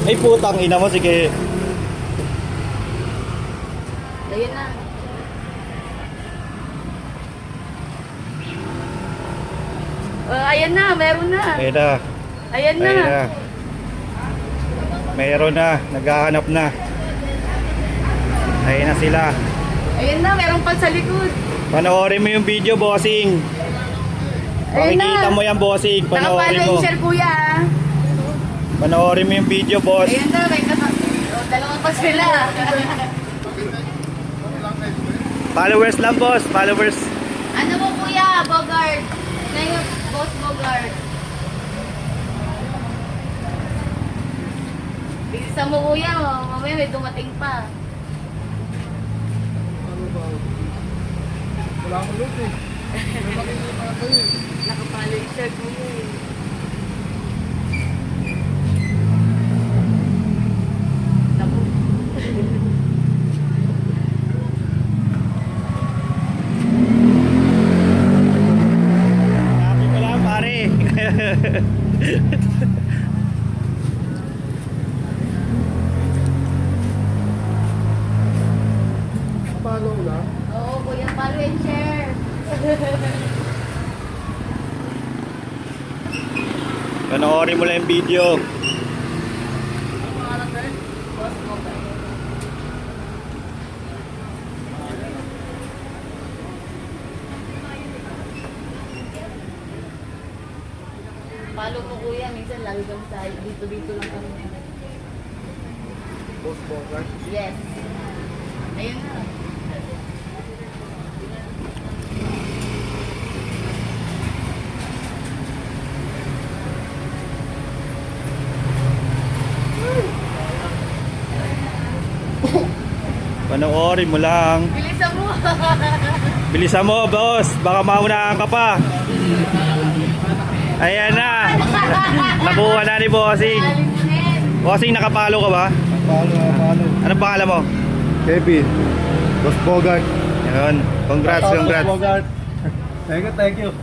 Ay putang ina mo, sige. Ayan na. Ayan na, meron na. Ayun na. Ayan na. Ayun na. Meron na, naghahanap na. Ayun na sila. Ayan na, meron pa sa likod. Panoorin mo yung video, bossing. Ayun na. Makikita mo yan, bossing. Panoorin Nakapalo mo. yung share kuya. Panoorin mo yung video, boss. Ayan na, may dalawang pa sila. Followers lang, boss. Followers. Ano mo kuya, Bogart? Ngayon, boss Bogart. Bilisan mo kuya, mamaya may dumating pa. Wala akong loot eh. Nakapalo yung share kuya eh. Naku. Happy ka lang, pare. Follow lang. Oo kuya, follow and share. Panoorin mo lang yung video. Boss Bogart. Follow mo kuya, minsan lagi kami sa dito lang kami. Boss Bogart. Yes. Ayun na. Panoorin mo lang. Bilisan mo. Bilisan mo, boss. Baka maunahan ka pa. Ayan na. Nakuha na ni bossing. Alisin. Bossing, nakapalo ka ba? Follow. Anong pangalan mo? Kevin. Boss Bogart. Yun. Congrats, Boss congrats. Bogart. Thank you.